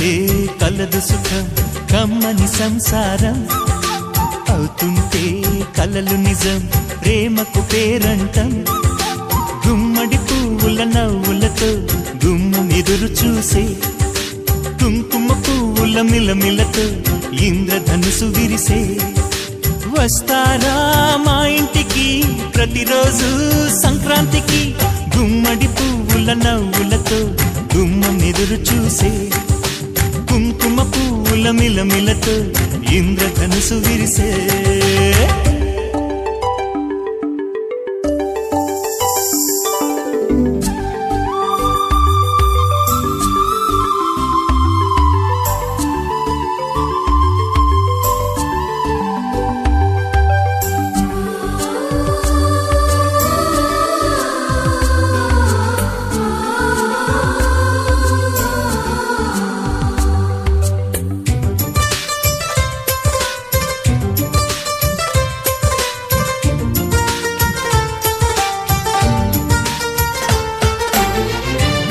కలిసుంటే కలదు సుఖం కమ్మని సంసారం అవుతుంటే కలలు నిజం ప్రేమకు పేరంటం గుమ్మడి పువ్వుల నవ్వులతో గుమ్మం ఎదురు చూసే కుంకుమ పువ్వుల మిలమిలతో ఇంద్రధనుసు విరిసే వస్తారా మా ఇంటికి ప్రతిరోజు సంక్రాంతికి గుమ్మడి పువ్వుల నవ్వులతో గుమ్మం ఎదురు చూసే కుంకుమ పువ్వుల మిలమిలతో ఇంద్రధనుసు విరిసే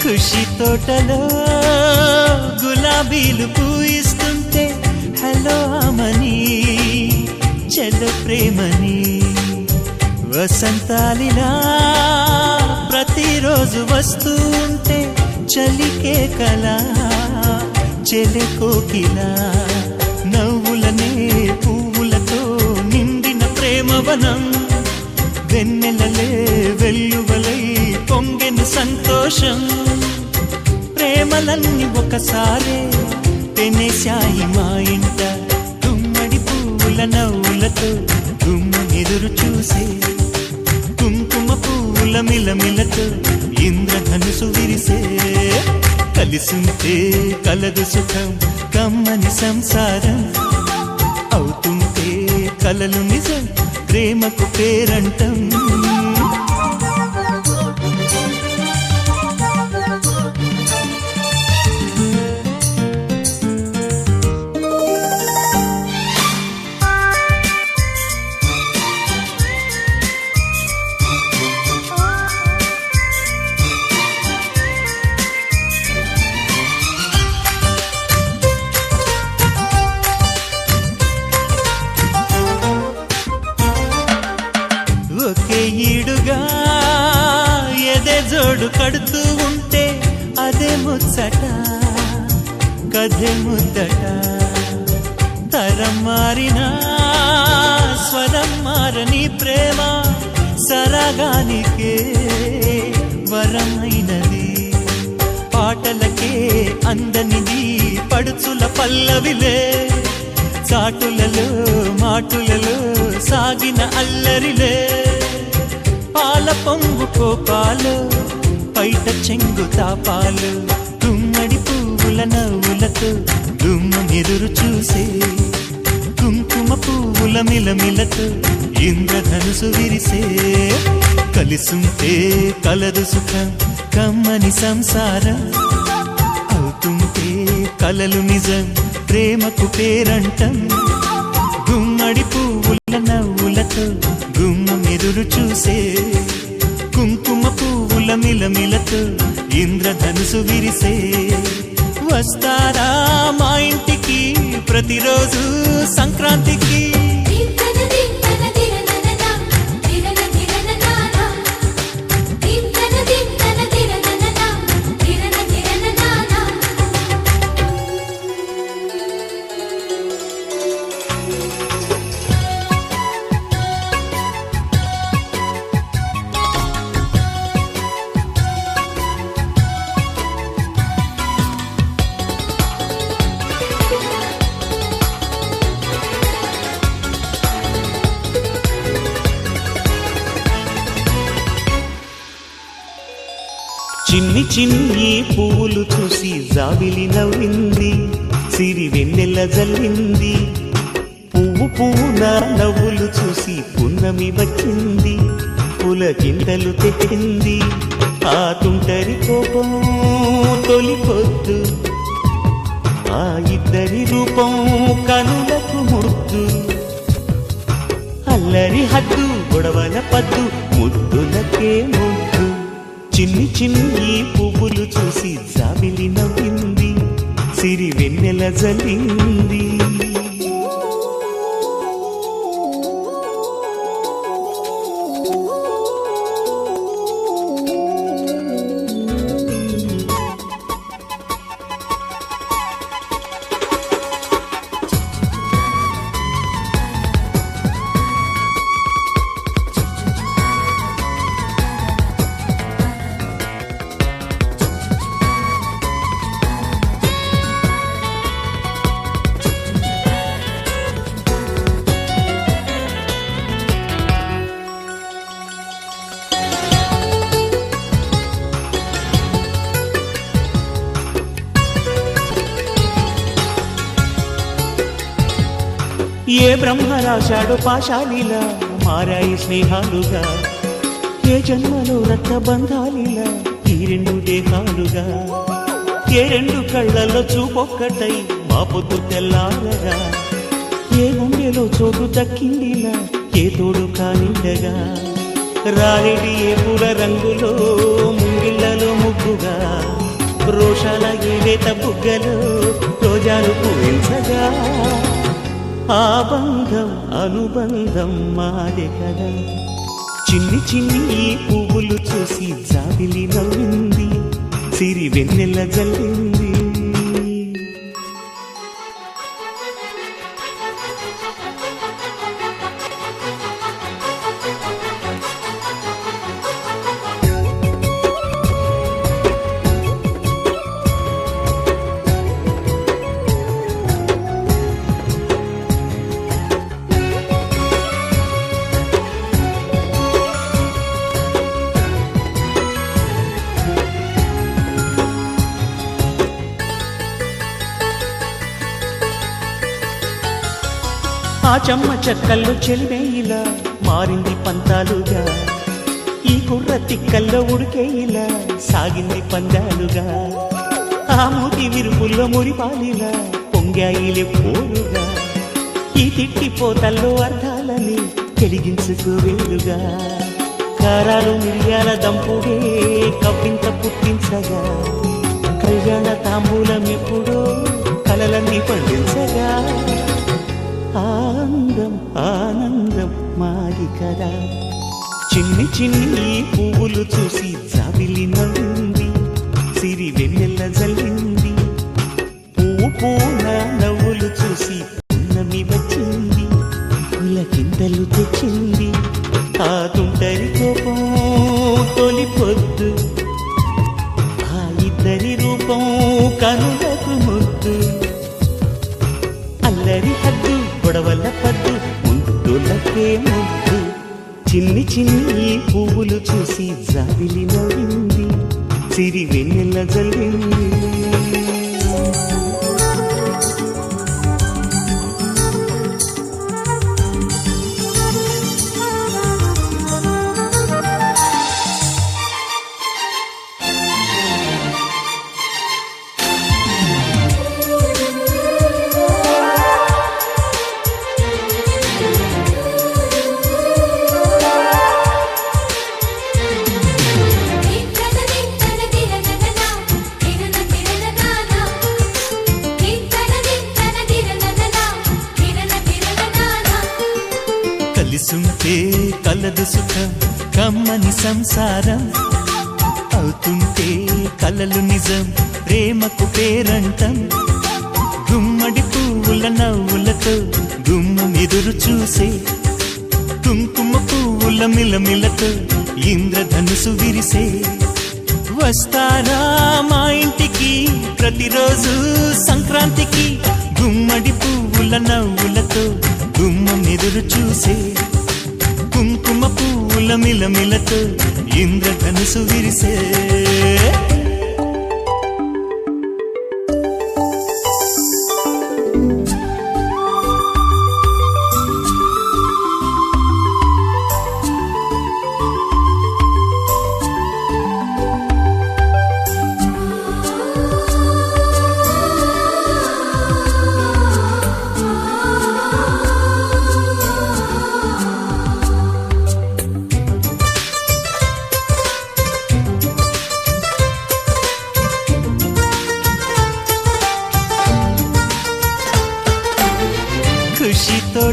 ఖుషి తోటలో గులాబీలు పూయిస్తుంటే హలో అమని చెల్లు ప్రేమని వసంతాలిలా ప్రతిరోజు వస్తూ ఉంటే చలికే కలా చెలె కోకిలా నవ్వులనే పువ్వులతో నిండిన ప్రేమవనం వెన్నెలలే వెల్లువలై పొంగెను సంతోషం ప్రేమలన్నీ ఒకసారే పెనేశాయి మా ఇంట గుమ్మడి పువ్వుల నవ్వులతో గుమ్మ ఎదురు చూసే కుంకుమ పువ్వుల మిలమిలతో ఇంద్రధనుసు విరిసే కలిసుంటే కలదు సుఖం కమ్మని సంసారం అవుతుంటే కలలు నిజం ప్రేమకు పేరంటం ఒకే ఈడుగా ఎదే జోడు కడుతూ ఉంటే అదే ముచ్చట కథే ముద్దట తరం మారినా స్వరం మారని ప్రేమ సరగానికే వరమైనది పాటలకే అందనిది పడుచుల పల్లవిలే చాటులలో మాటులలో సాగిన అల్లరిలే పాల పొంగు కోపాలు పైట చెంగు తాపాలు గుమ్మడి పువ్వుల నవ్వులతో గుమ్మం ఎదురు చూసే కుంకుమ పువ్వుల మిలమిలతో ఇంద్రధనుసు విరిసే కలిసుంటే కలదు సుఖం కమ్మని సంసారం అవుతుంటే కలలు నిజం ప్రేమకు పేరంటం గుమ్మడి పువ్వుల నవ్వులతో గుమ్మం ఎదురు చూసే కుంకుమ పువ్వుల మిలమిలతో ఇంద్రధనుసు విరిసే వస్తారా మా ఇంటికి ప్రతిరోజు సంక్రాంతికి చిన్ని చిన్ని పువ్వులు చూసి జాబిలి నవ్వింది సిరి వెన్నెల జల్లింది పువ్వు పువ్వున నవ్వులు చూసి పున్నమి వచ్చింది పులకింతలు తెచ్చింది ఆ తుంటరి కోపం తొలి పొద్దు ఆ ఇద్దరి రూపం కనులకు ముద్దు అల్లరి హద్దు గొడవల పద్దు ముద్దులకే ముద్దు చిన్ని చిన్ని పువ్వులు చూసి జాబిలి నవ్వింది సిరి జల్లింది. ఏ బ్రహ్మ రాశాడు పాశాలిలా మారాయి స్నేహాలుగా, ఏ జన్మలో రక్తబంధాలిలా ఈ రెండు దేహాలుగా, ఏ రెండు కళ్ళల్లో చూపొక్కటై మా పొద్దు తెల్లారగా, ఏ గుండెలో చోటు దక్కిందిలా ఏ తోడు కానిండగా, రారెడి ఏ పూల రంగులో ముంగిళ్లలో ముగ్గుగా, రోషాల ఏలేత బుగ్గలో రోజాలు పూయించగా, ఆ బంధం అనుబంధం మాదే కదా. చిన్ని చిన్ని ఈ పువ్వులు చూసి జాబిలి నవ్వింది, సిరి వెన్నెల జల్లింది. ఆ చెమ్మ చెక్కల్లో చెలిమేయిలా మారింది పంతాలుగా, ఈ కుర్ర తిక్కల్లో ఉడికేయిలా సాగింది పందాలుగా, ఆ మూతి విరుపుల్లో మురిపాలిలా పొంగాయిలే పోలుగా, ఈ తిట్టిపోతల్లో అర్థాలని వెలిగించుకోవేలుగా, కారాలు మిరియాల దంపుడే కవ్వింత పుట్టించగా, కళ్యాణ తాంబూలం ఎప్పుడో కలలన్నీ పండించగా, ఆనందం ఆనందం మాది కదా. చిన్ని చిన్ని పువ్వులు చూసి జాబిలి నవ్వింది, సిరి వెన్నెల జల్లింది, పువ్వు పూన నవ్వులు చూసి పున్నమి వచ్చింది, పులకింతలు తెచ్చింది, ఆ తుంటరి కోపం తొలి పొద్దు, ఆ ఇద్దరి రూపం కనులకు ముద్దు, అల్లరి హద్దు గొడవల పద్దు ముద్దులకే ముద్దు, చిన్ని చిన్ని పువ్వులు చూసి జాబిలి నవ్వింది, సిరి వెన్నెల జల్లింది. కలిసుంటే కలదు సుఖం కమ్మని సంసారం, అవుతుంటే కలలు నిజం ప్రేమకు పేరంటం, గుమ్మడి పువ్వుల నవ్వులతో గుమ్మం ఎదురు చూసే, కుంకుమ పువ్వుల మిలమిలతో ఇంద్రధనుసు విరిసే, వస్తారా మా ఇంటికి ప్రతిరోజు సంక్రాంతికి, గుమ్మడి పువ్వుల నవ్వులతో గుమ్మం ఎదురు చూసే, కుంకుమ పువ్వుల మిలమిలతో ఇంద్రధనుసు విరిసే.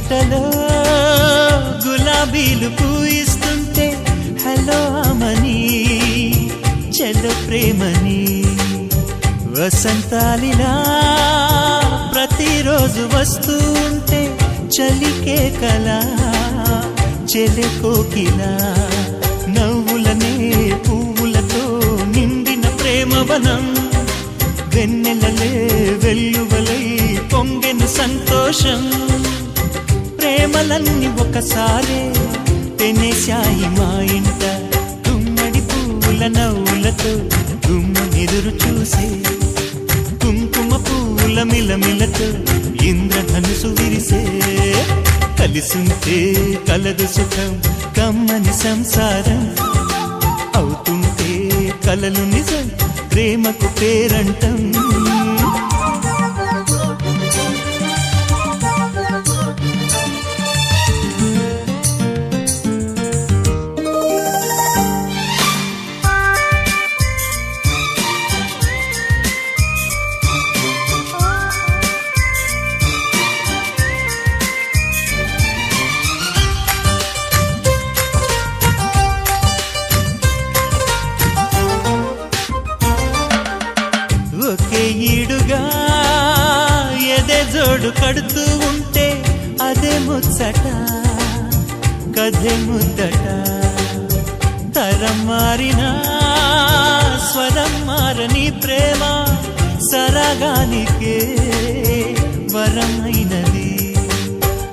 తోటలో గులాబీలు పూయిస్తుంటే హలో అమని చెల్లో ప్రేమని వసంతాలిలా ప్రతిరోజు వస్తూ ఉంటే చలికే కలా చెలె కోకిలా నవ్వులనే పువ్వులతో నిండిన ప్రేమవనం వెన్నెలలే వెల్లువలై పొంగెను సంతోషం ప్రేమలన్నీ ఒకసారే తెనేశాయి మా ఇంట గుమ్మడి పువ్వుల నవ్వులతో గుమ్మ ఎదురు చూసే కుంకుమ పువ్వుల మిలమిలతో ఇంద్రధనుసు విరిసే కలిసుంటే కలదు సుఖం కమ్మని సంసారం అవుతుంటే కలలు నిజం ప్రేమకు పేరంటం ఒకే ఈడుగా ఎదే జోడు కడుతూ ఉంటే అదే ముచ్చట కథే ముద్దట తరం మారినా స్వరం మారని ప్రేమ సరగానికే వరమైనది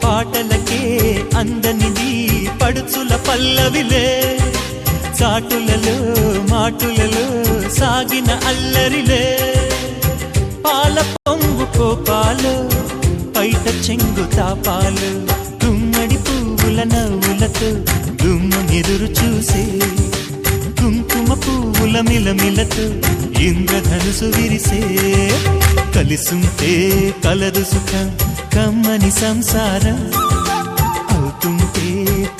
పాటలకే అందనిది పడుచుల పల్లవిలే చాటులలో మాటులలో సాగిన అల్లరిలే పాల పొంగు కోపాలు పైట చెంగు తాపాలు గుమ్మడి పువ్వుల నవ్వులతో గుమ్మ ఎదురు చూసే కుంకుమ పువ్వుల మిలమిలతో ఇంద్రధనుసు విరిసే కలిసుంటే కలదు సుఖం కమ్మని సంసారం అవుతుంటే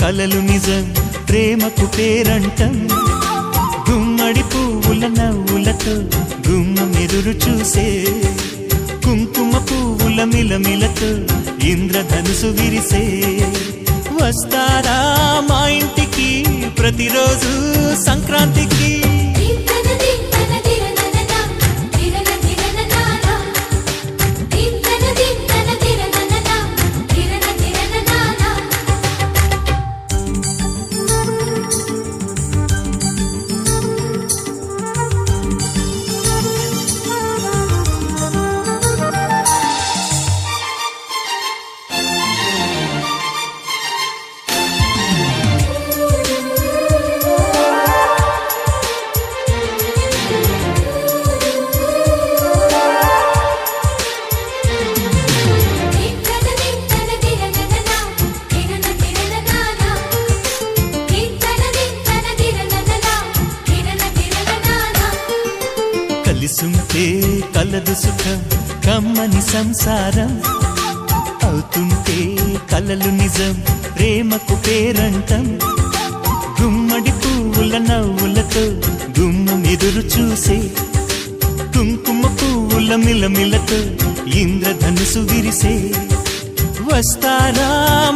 కలలు నిజం ప్రేమకు పేరంటం గుమ్మడి పువ్వుల నవ్వులతో గుమ్మ ఎదురు చూసే కుంకుమ పువ్వుల మిలమిలతో ఇంద్రధనుసు విరిసే వస్తారా మా ఇంటికి ప్రతిరోజు సంక్రాంతికి కలిసుంటే కలదు సుఖం కమ్మని సంసారం అవుతుంటే కలలు నిజం ప్రేమకు పేరంటం గుమ్మడి పువ్వుల నవ్వులతో గుమ్మం ఎదురు చూసే కుంకుమ పువ్వుల మిలమిలతో ఇంద్రధనుసు విరిసే వస్తారా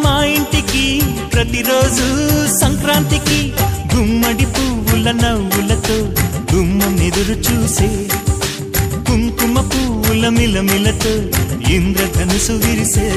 మా ఇంటికి ప్రతిరోజు సంక్రాంతికి గుమ్మడి పువ్వుల నవ్వులతో గుమ్మం ఎదురు చూసే కుంకుమ పువ్వుల మిలమిలతో ఇంద్రధనుసు విరిసే